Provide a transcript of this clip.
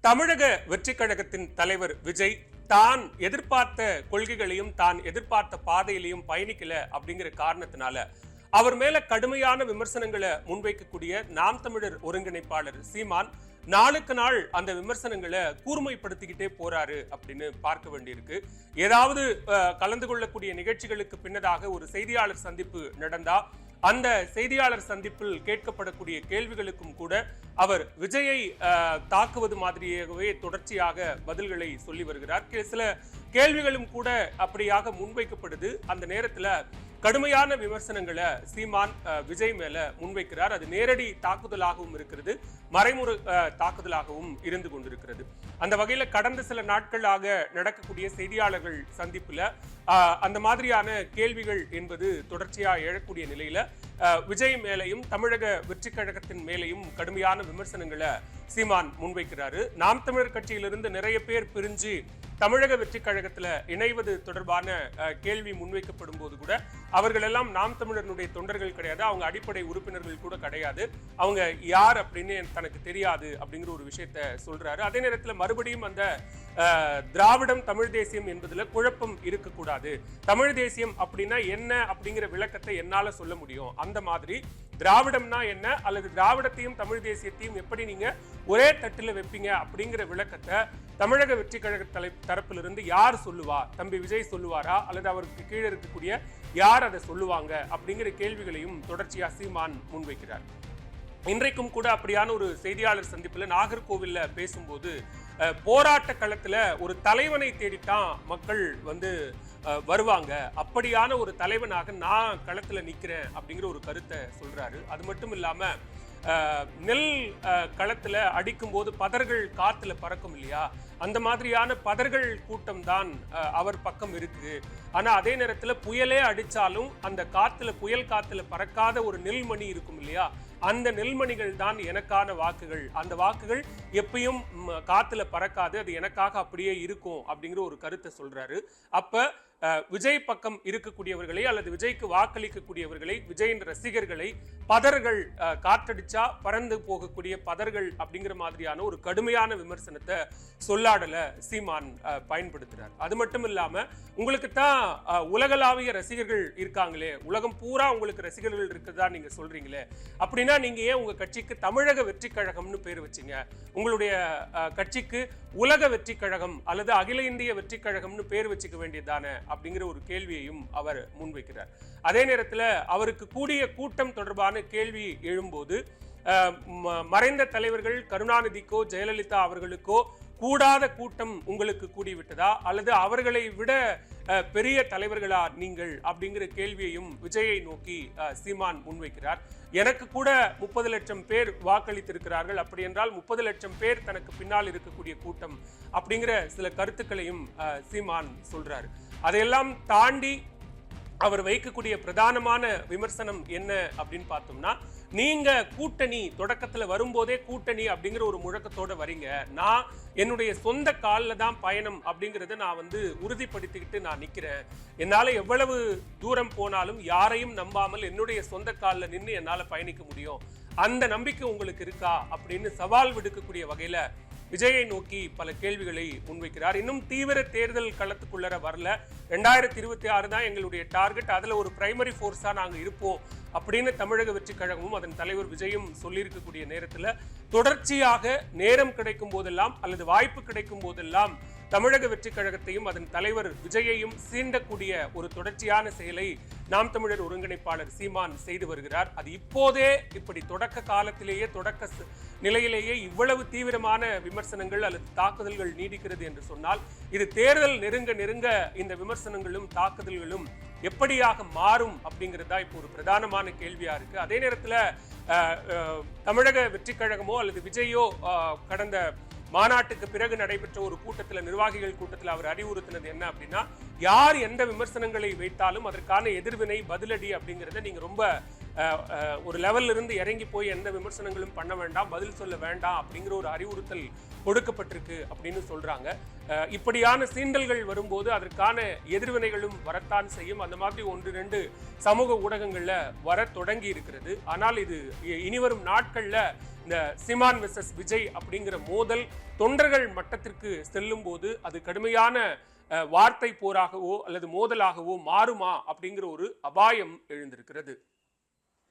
தமிழக வெற்றி கழகத்தின் தலைவர் விஜய் தான் எதிர்பார்த்த கொள்கைகளையும் தான் எதிர்பார்த்த பாதையிலையும் பயணிக்கல அப்படிங்கிற காரணத்தினால அவர் மேல கடுமையான விமர்சனங்களை முன்வைக்கக்கூடிய நாம் தமிழர் ஒருங்கிணைப்பாளர் சீமான் நாளுக்கு நாள் அந்த விமர்சனங்களை கூர்மைப்படுத்திக்கிட்டே போறாரு அப்படின்னு பார்க்க வேண்டியிருக்கு. ஏதாவது கலந்து கொள்ளக்கூடிய நிகழ்ச்சிகளுக்கு பின்னதாக ஒரு செய்தியாளர் சந்திப்பு நடந்தா அந்த செய்தியாளர் சந்திப்பில் கேட்கப்படக்கூடிய கேள்விகளுக்கும் கூட அவர் விஜயை தாக்குவது மாதிரியாகவே தொடர்ச்சியாக பதில்களை சொல்லி வருகிறார். சில கேள்விகளும் கூட அப்படியாக முன்வைக்கப்படுது. அந்த நேரத்துல கடுமையான விமர்சனங்களை சீமான் விஜய் மேல முன்வைக்கிறார். அது நேரடி தாக்குதலாகவும் இருக்கிறது, மறைமுறை தாக்குதலாகவும் இருந்து கொண்டிருக்கிறது. அந்த வகையில கடந்த சில நாட்களாக நடக்கக்கூடிய செய்தியாளர்கள் சந்திப்புல அந்த மாதிரியான கேள்விகள் என்பது தொடர்ச்சியா எழக்கூடிய நிலையில விஜய் மேலையும் தமிழக வெற்றி கழகத்தின் மேலையும் கடுமையான விமர்சனங்களை சீமான் முன்வைக்கிறாரு. நாம் தமிழர் கட்சியிலிருந்து நிறைய பேர் பிரிஞ்சு தமிழக வெற்றி கழகத்துல இணைவது தொடர்பான கேள்வி முன்வைக்கப்படும் போது கூட அவர்கள் எல்லாம் நாம் தமிழர்களுடைய தொண்டர்கள் கிடையாது, அவங்க அடிப்படை உறுப்பினர்கள் கூட கிடையாது, அவங்க யார் அப்படின்னு தனக்கு தெரியாது அப்படிங்கிற ஒரு விஷயத்த சொல்றாரு. அதே நேரத்தில் மறுபடியும் அந்த திராவிடம் தமிழ் தேசியம் என்பதுல குழப்பம் இருக்கக்கூடாது, தமிழ் தேசியம் அப்படின்னா என்ன அப்படிங்கிற விளக்கத்தை என்னால சொல்ல முடியும், அந்த மாதிரி திராவிடம்னா என்ன அல்லது திராவிடத்தையும் தமிழ் தேசியத்தையும் எப்படி நீங்க ஒரே தட்டில் வைப்பீங்க அப்படிங்கிற விளக்கத்தை தமிழக வெற்றி கழக தரப்பிலிருந்து யார் சொல்லுவா, தம்பி விஜய் சொல்லுவாரா அல்லது அவருக்கு கீழே இருக்கக்கூடிய யார் அதை சொல்லுவாங்க அப்படிங்கிற கேள்விகளையும் தொடர்ச்சியா சீமான் முன்வைக்கிறார். இன்றைக்கும் கூட அப்படியான ஒரு செய்தியாளர் சந்திப்புல நாகர்கோவில்ல பேசும்போது போராட்ட களத்துல ஒரு தலைவனை தேடித்தான் மக்கள் வருவாங்க, அப்படியான ஒரு தலைவனாக நான் களத்துல நிக்கிறேன் அப்படிங்கிற ஒரு கருத்தை சொல்றாரு. அது மட்டும் இல்லாம நெல் களத்துல அடிக்கும் போது பதர்கள் காத்துல பறக்கும் இல்லையா, அந்த மாதிரியான பதர்கள் கூட்டம் தான் அவர் பக்கம் இருக்கு. ஆனா அதே நேரத்துல புயலே அடிச்சாலும் அந்த காத்துல புயல் காத்துல பறக்காத ஒரு நெல்மணி இருக்கும் இல்லையா, அந்த நெல்மணிகள் தான் எனக்கான வாக்குகள், அந்த வாக்குகள் எப்பயும் காத்துல பறக்காது, அது எனக்காக அப்படியே இருக்கும் அப்படிங்கிற ஒரு கருத்தை சொல்றாரு. அப்ப விஜய் பக்கம் இருக்கக்கூடியவர்களை அல்லது விஜய்க்கு வாக்களிக்கக்கூடியவர்களை, விஜயின் ரசிகர்களை பதர்கள் காற்றடிச்சா பறந்து போகக்கூடிய பதர்கள் அப்படிங்கிற மாதிரியான ஒரு கடுமையான விமர்சனத்தை சொல்லாடல சீமான் பயன்படுத்துறார். அது மட்டும் இல்லாம உங்களுக்கு தான் உலகளாவிய ரசிகர்கள் இருக்காங்களே, உலகம் பூரா உங்களுக்கு ரசிகர்கள் இருக்குதா நீங்க சொல்றீங்களே, அப்படின்னா நீங்க ஏன் உங்க கட்சிக்கு தமிழக வெற்றி கழகம்னு பேர் வச்சீங்க, உங்களுடைய கட்சிக்கு உலக வெற்றி கழகம் அல்லது அகில இந்திய வெற்றி கழகம்னு பேர் வச்சுக்க வேண்டியதானே அப்படிங்கிற ஒரு கேள்வியையும் அவர் முன்வைக்கிறார். அதே நேரத்தில் அவருக்கு கூடிய கூட்டம் தொடர்பான கேள்வி எழும்போது மறைந்த தலைவர்கள் கருணாநிதிக்கோ ஜெயலலிதா அவர்களுக்கோ கூடாத கூட்டம் உங்களுக்கு கூடிவிட்டதா அல்லது அவர்களை விட பெரிய தலைவர்களா நீங்கள் அப்படிங்கிற கேள்வியையும் விஜயை நோக்கி சீமான் முன்வைக்கிறார். எனக்கு கூட 30 லட்சம் பேர் வாக்களித்திருக்கிறார்கள், அப்படி என்றால் 30 லட்சம் பேர் தனக்கு பின்னால் இருக்கக்கூடிய கூட்டம் அப்படிங்கிற சில கருத்துக்களையும் சீமான் சொல்றாரு. அதையெல்லாம் தாண்டி அவர் வைக்கக்கூடிய பிரதானமான விமர்சனம் என்ன அப்படின்னு பார்த்தோம்னா, நீங்க கூட்டணி தொடக்கத்துல வரும்போதே கூட்டணி அப்படிங்கிற ஒரு முழக்கத்தோட வரீங்க, நான் என்னுடைய சொந்த காலில் தான் பயணம் அப்படிங்கிறத நான் உறுதிப்படுத்திக்கிட்டு நான் நிக்கிறேன், என்னால எவ்வளவு தூரம் போனாலும் யாரையும் நம்பாமல் என்னுடைய சொந்த காலில் நின்று என்னால பயணிக்க முடியும், அந்த நம்பிக்கை உங்களுக்கு இருக்கா அப்படின்னு சவால் விடுக்கக்கூடிய வகையில விஜயை நோக்கி பல கேள்விகளை முன்வைக்கிறார். இன்னும் தீவிர தேர்தல் களத்துக்குள்ளர வரல, 2026 தான் எங்களுடைய டார்கெட், அதுல ஒரு பிரைமரி ஃபோர்ஸா நாங்க இருப்போம் அப்படின்னு தமிழக வெற்றி கழகமும் அதன் தலைவர் விஜயும் சொல்லியிருக்கக்கூடிய நேரத்துல தொடர்ச்சியாக நேரம் கிடைக்கும் போதெல்லாம் அல்லது வாய்ப்பு கிடைக்கும் போதெல்லாம் தமிழக வெற்றி கழகத்தையும் அதன் தலைவர் விஜயையும் சீண்டக்கூடிய ஒரு தொடர்ச்சியான செயலை நாம் தமிழர் ஒருங்கிணைப்பாளர் சீமான் செய்து வருகிறார். அது இப்போதே இப்படி தொடக்க காலத்திலேயே தொடக்க நிலையிலேயே இவ்வளவு தீவிரமான விமர்சனங்கள் அல்லது தாக்குதல்கள் நீடிக்கிறது என்று சொன்னால் இது தேர்தல் நெருங்க நெருங்க இந்த விமர்சனங்களும் தாக்குதல்களும் எப்படியாக மாறும் அப்படிங்கிறதா இப்போ ஒரு பிரதானமான கேள்வியா இருக்கு. அதே நேரத்துல தமிழக வெற்றி கழகமோ அல்லது விஜயோ கடந்த மாநாட்டுக்கு பிறகு நடைபெற்ற ஒரு கூட்டத்தில், நிர்வாகிகள் கூட்டத்தில் அவர் அறிவுறுத்தினது என்ன அப்படின்னா, யார் எந்த விமர்சனங்களை வைத்தாலும் அதற்கான எதிர்வினை பதிலடி அப்படிங்கிறத நீங்க ரொம்ப ஒரு லெவல்ல இருந்து இறங்கி போய் எந்த விமர்சனங்களும் பண்ண வேண்டாம், பதில் சொல்ல வேண்டாம் அப்படிங்கிற ஒரு அறிவுறுத்தல் கொடுக்கப்பட்டிருக்கு அப்படின்னு சொல்றாங்க. இப்படியான சீண்டல்கள் வரும்போது அதற்கான எதிர்வினைகளும் வரத்தான் செய்யும். அந்த மாதிரி 1-2 சமூக ஊடகங்கள்ல வர தொடங்கி இருக்கிறது. ஆனால் இது இனிவரும் நாட்கள்ல இந்த சீமான் வெர்சஸ் விஜய் அப்படிங்கிற மோதல் தொண்டர்கள் மட்டத்திற்கு செல்லும் போது அது கடுமையான வார்த்தை போராகவோ அல்லது மோதலாகவோ மாறுமா அப்படிங்கிற ஒரு அபாயம் எழுந்திருக்கிறது.